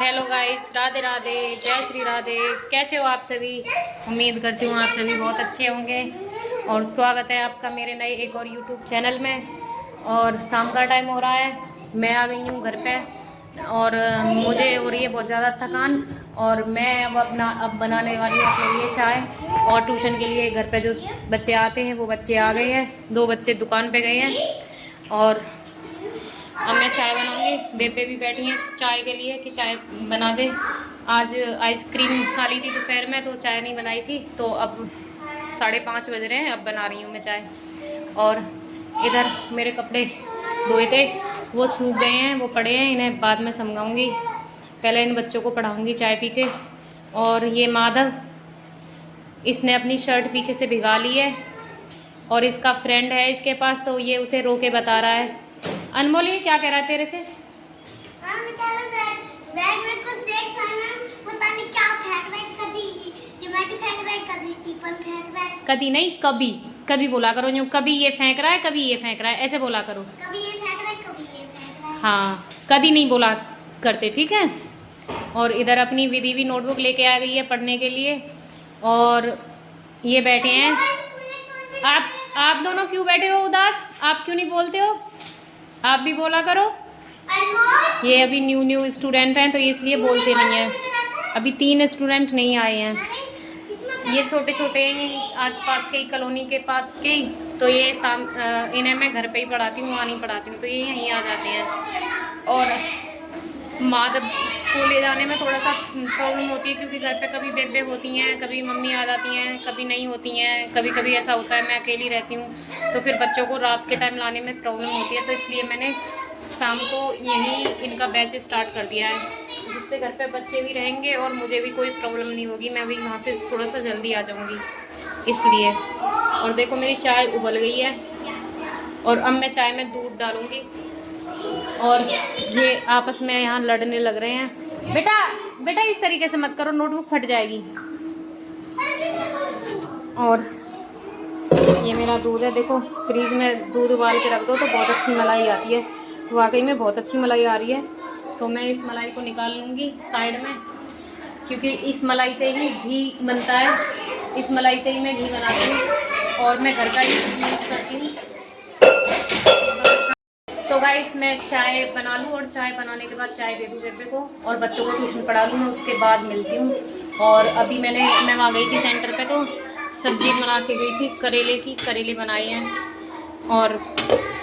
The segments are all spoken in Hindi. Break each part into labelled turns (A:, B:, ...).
A: हेलो गाइस, राधे राधे, जय श्री राधे। कैसे हो आप सभी? उम्मीद करती हूँ आप सभी बहुत अच्छे होंगे और स्वागत है आपका मेरे नए एक और यूट्यूब चैनल में। और शाम का टाइम हो रहा है, मैं आ गई हूँ घर पे और मुझे हो रही है बहुत ज़्यादा थकान। और मैं अब बनाने वाली हूँ अपने लिए चाय। और ट्यूशन के लिए घर पे जो बच्चे आते हैं वो बच्चे आ गए हैं, 2 बच्चे दुकान पे गए हैं और अब मैं चाय बनाऊंगी। बेबे भी बैठी हैं चाय के लिए कि चाय बना दे। आज आइसक्रीम खा ली थी दोपहर में तो चाय नहीं बनाई थी, तो अब 5:30 बज रहे हैं, अब बना रही हूँ मैं चाय। और इधर मेरे कपड़े धोए थे, वो सूख गए हैं, वो पड़े हैं, इन्हें बाद में समझाऊंगी। पहले इन बच्चों को पढ़ाऊंगी चाय पी के। और ये माधव, इसने अपनी शर्ट पीछे से भिगा ली है और इसका फ्रेंड है इसके पास, तो ये उसे रो के बता रहा है। अनमोल, ये क्या कह रहा है तेरे से?
B: बैग में कुछ देख रहा है, पता नहीं क्या फेंक रहा है, कभी ज्योमेट्री फेंक रहा है, कभी टिफिन फेंक रहा है।
A: कभी नहीं, कभी कभी बोला करो। जो कभी ये फेंक रहा है, कभी ये फेंक रहा है, ऐसे बोला करो।
B: कभी ये फेंक रहा है, कभी ये फेंक रहा है।
A: हाँ, कभी नहीं बोला करते, ठीक है। और इधर अपनी विधि भी नोटबुक लेके आ गई है पढ़ने के लिए। और ये बैठे हैं। आप दोनों क्यों बैठे हो उदास? आप क्यों नहीं बोलते हो? आप भी बोला करो। ये अभी न्यू स्टूडेंट हैं तो इसलिए बोलते नहीं हैं। अभी 3 स्टूडेंट नहीं आए हैं। ये छोटे छोटे हैं, आसपास के ही कॉलोनी के पास के ही, तो ये इन्हें मैं घर पे ही पढ़ाती हूँ, वहाँ नहीं पढ़ाती हूँ, तो ये यहीं आ जाते हैं। और माधव को ले जाने में थोड़ा सा प्रॉब्लम होती है क्योंकि घर पे कभी बेबे होती हैं, कभी मम्मी आ जाती हैं, कभी नहीं होती हैं, कभी कभी ऐसा होता है मैं अकेली रहती हूँ, तो फिर बच्चों को रात के टाइम लाने में प्रॉब्लम होती है। तो इसलिए मैंने शाम को यहीं इनका बैच स्टार्ट कर दिया है, जिससे घर पे बच्चे भी रहेंगे और मुझे भी कोई प्रॉब्लम नहीं होगी। मैं भी वहाँ से थोड़ा सा जल्दी आ जाऊँगी इसलिए। और देखो मेरी चाय उबल गई है और अब मैं चाय में दूध डालूँगी। और ये आपस में यहाँ लड़ने लग रहे हैं। बेटा बेटा इस तरीके से मत करो, नोटबुक फट जाएगी। और ये मेरा दूध है, देखो फ्रीज में दूध उबाल के रख दो तो बहुत अच्छी मलाई आती है। वाकई में बहुत अच्छी मलाई आ रही है। तो मैं इस मलाई को निकाल लूँगी साइड में, क्योंकि इस मलाई से ही घी बनता है। इस मलाई से ही मैं घी बनाती हूँ और मैं घर का ही यूज़ करती हूँ। तो गाइस, मैं चाय बना लूँ और चाय बनाने के बाद चाय दे दूँ बेबे को और बच्चों को ट्यूशन पढ़ा लूँ, मैं उसके बाद मिलती हूँ। और अभी मैं वहाँ गई थी सेंटर पे, तो सब्जी बना के गई थी करेले की, करेले बनाए हैं और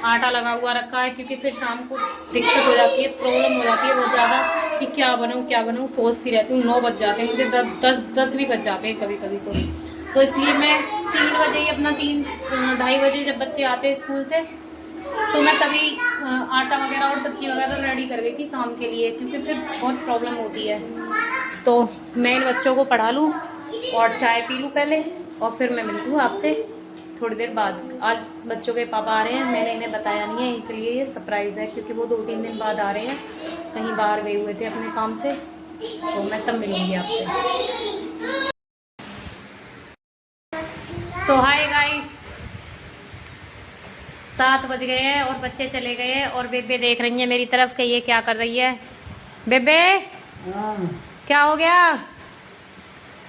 A: आटा लगा हुआ रखा है, क्योंकि फिर शाम को दिक्कत हो जाती है, प्रॉब्लम हो जाती है बहुत ज़्यादा कि क्या बनाऊँ सोचती रहती हूँ। 9 बज जाते हैं मुझे, 10 भी बज जाते हैं कभी कभी। तो इसलिए मैं 3 बजे ही अपना 3-2:30 बजे जब बच्चे आते हैं स्कूल से, तो मैं तभी आटा वगैरह और सब्जी वगैरह रेडी कर गई थी शाम के लिए, क्योंकि फिर बहुत प्रॉब्लम होती है। तो मैं इन बच्चों को पढ़ा लूँ और चाय पी लूँ पहले, और फिर मैं मिलती हूँ आपसे थोड़ी देर बाद। आज बच्चों के पापा आ रहे हैं, मैंने इन्हें बताया नहीं है, इसलिए ये सरप्राइज़ है, क्योंकि वो 2-3 दिन बाद आ रहे हैं, कहीं बाहर गए हुए थे अपने काम से, तो मैं तब मिलूँगी आपसे। तो हाय गाइस, 7 बज गए हैं और बच्चे चले गए हैं और बेबे देख रही है मेरी तरफ कि ये क्या कर रही है। बेबे क्या हो गया?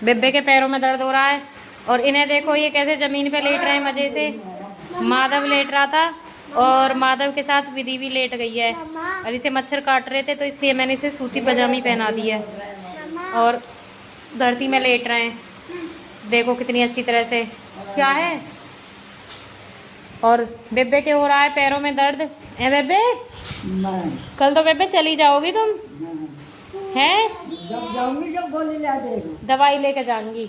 A: बेबे के पैरों में दर्द हो रहा है और इन्हें देखो ये कैसे ज़मीन पे लेट रहे हैं मज़े से। माधव लेट रहा था और माधव के साथ विधि भी लेट गई है और इसे मच्छर काट रहे थे, तो इसलिए मैंने इसे सूती पजामी पहना दी है और धरती में लेट रहे हैं। देखो कितनी अच्छी तरह से। क्या है? और बेबे के हो रहा है पैरों में दर्द है। बेबे कल तो बेबे चली जाओगी तुम, हैं?
C: जब जाऊंगी जब गोली ला देगी,
A: दवाई लेके जाऊंगी।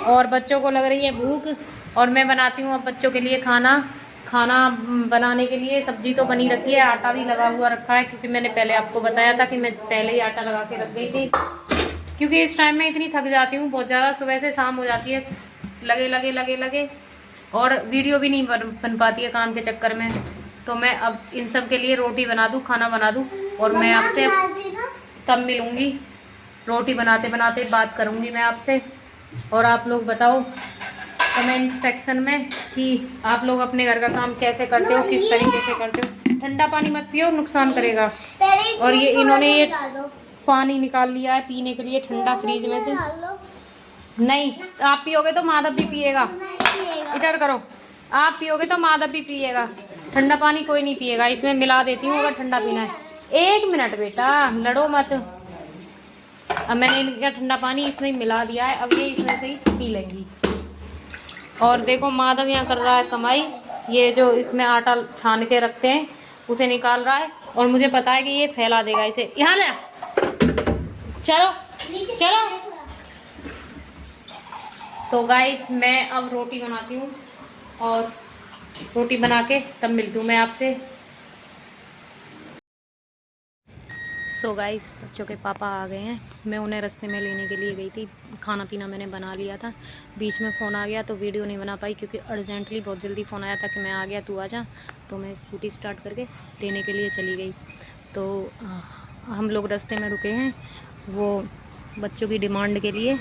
A: और बच्चों को लग रही है भूख और मैं बनाती हूँ अब बच्चों के लिए खाना बनाने के लिए सब्जी तो बनी रखी है, आटा भी लगा हुआ रखा है, क्योंकि मैंने पहले आपको बताया था कि मैं पहले ही आटा लगा के रख गई थी, क्योंकि इस टाइम में इतनी थक जाती हूँ बहुत ज़्यादा, सुबह से शाम हो जाती है लगे और वीडियो भी नहीं बन पाती है काम के चक्कर में। तो मैं अब इन सब के लिए रोटी बना दूँ, खाना बना दूँ और मैं आपसे तब मिलूँगी। रोटी बनाते बनाते बात करूँगी मैं आपसे। और आप लोग बताओ कमेंट सेक्शन में कि आप लोग अपने घर का काम कैसे करते हो, किस तरीके से करते हो। ठंडा पानी मत पियो, नुकसान करेगा।
B: पहले
A: और ये
B: इसमें
A: इन्होंने
B: थोड़ा
A: ये
B: डाल दो।
A: पानी निकाल लिया है पीने के लिए ठंडा फ्रिज में से।
B: डाल दो।
A: नहीं, आप पियोगे तो माधव भी पिएगा।
B: नहीं पिएगा।
A: इधर करो, आप पियोगे तो माधव भी पिएगा। ठंडा पानी कोई नहीं पिएगा, इसमें मिला देती हूँ अगर ठंडा पीना है। 1 मिनट बेटा, लड़ो मत। अब मैंने इनका ठंडा पानी इसमें मिला दिया है, अब ये इसमें से ही पी लेंगी। और देखो माधव यहाँ कर रहा है कमाई, ये जो इसमें आटा छान के रखते हैं उसे निकाल रहा है, और मुझे पता है कि ये फैला देगा इसे। यहाँ ले, चलो चलो। तो गाइस मैं अब रोटी बनाती हूँ, और रोटी बना के तब मिलती हूँ मैं आपसे। सो गाइस बच्चों के पापा आ गए हैं, मैं उन्हें रास्ते में लेने के लिए गई थी। खाना पीना मैंने बना लिया था, बीच में फ़ोन आ गया तो वीडियो नहीं बना पाई, क्योंकि अर्जेंटली बहुत जल्दी फ़ोन आया था कि मैं आ गया तू आ जा। तो मैं स्कूटी स्टार्ट करके लेने के लिए चली गई। तो हम लोग रास्ते में रुके हैं, वो बच्चों की डिमांड के लिए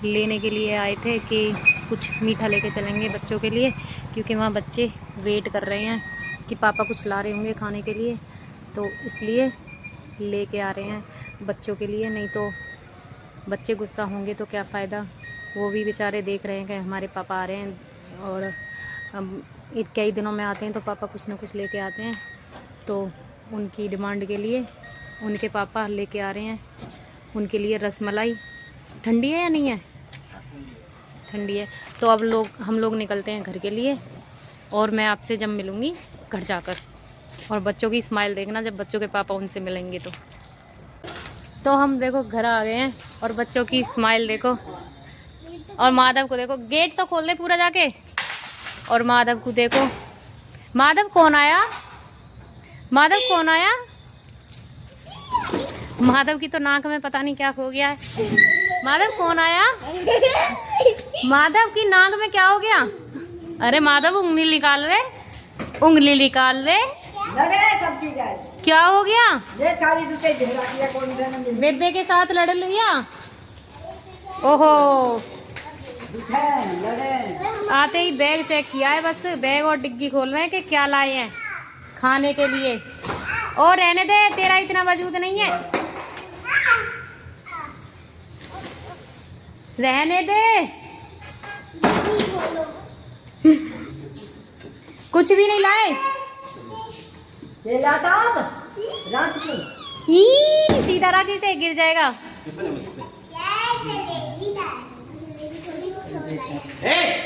A: लेने के लिए आए थे कि कुछ मीठा लेके चलेंगे बच्चों के लिए, क्योंकि वहाँ बच्चे वेट कर रहे हैं कि पापा कुछ ला रहे होंगे खाने के लिए, तो इसलिए लेके आ रहे हैं बच्चों के लिए। नहीं तो बच्चे गुस्सा होंगे तो क्या फ़ायदा, वो भी बेचारे देख रहे हैं कि हमारे पापा आ रहे हैं, और हम कई दिनों में आते हैं तो पापा कुछ ना कुछ लेके आते हैं। तो उनकी डिमांड के लिए उनके पापा लेके आ रहे हैं उनके लिए रसमलाई। ठंडी है या नहीं है? ठंडी है। तो अब हम लोग निकलते हैं घर के लिए, और मैं आपसे जब मिलूँगी घर जाकर। और बच्चों की स्माइल देखना जब बच्चों के पापा उनसे मिलेंगे तो हम देखो घर आ गए हैं, और बच्चों की स्माइल देखो। और माधव को देखो, गेट तो खोल दे पूरा जाके। और माधव को देखो, माधव कौन आया? माधव कौन आया? माधव की तो नाक में पता नहीं क्या हो गया है। माधव कौन आया? माधव की नाक में क्या हो गया? अरे माधव उंगली निकाल ले, उंगली निकाल ले। क्या हो गया?
C: ये सारी दुटे ढेरा किया कौन देना मिल
A: बेबे के साथ लड़ लिया। ओहो,
C: लड़े।
A: आते ही बैग चेक किया है, बस बैग और डिग्गी खोल रहे हैं कि क्या लाए हैं खाने के लिए। और रहने दे, तेरा इतना वजूद नहीं है, रहने दे। कुछ भी नहीं लाए।
C: ये लाता अब रात को
A: सीधा राखी से गिर जाएगा।
B: ये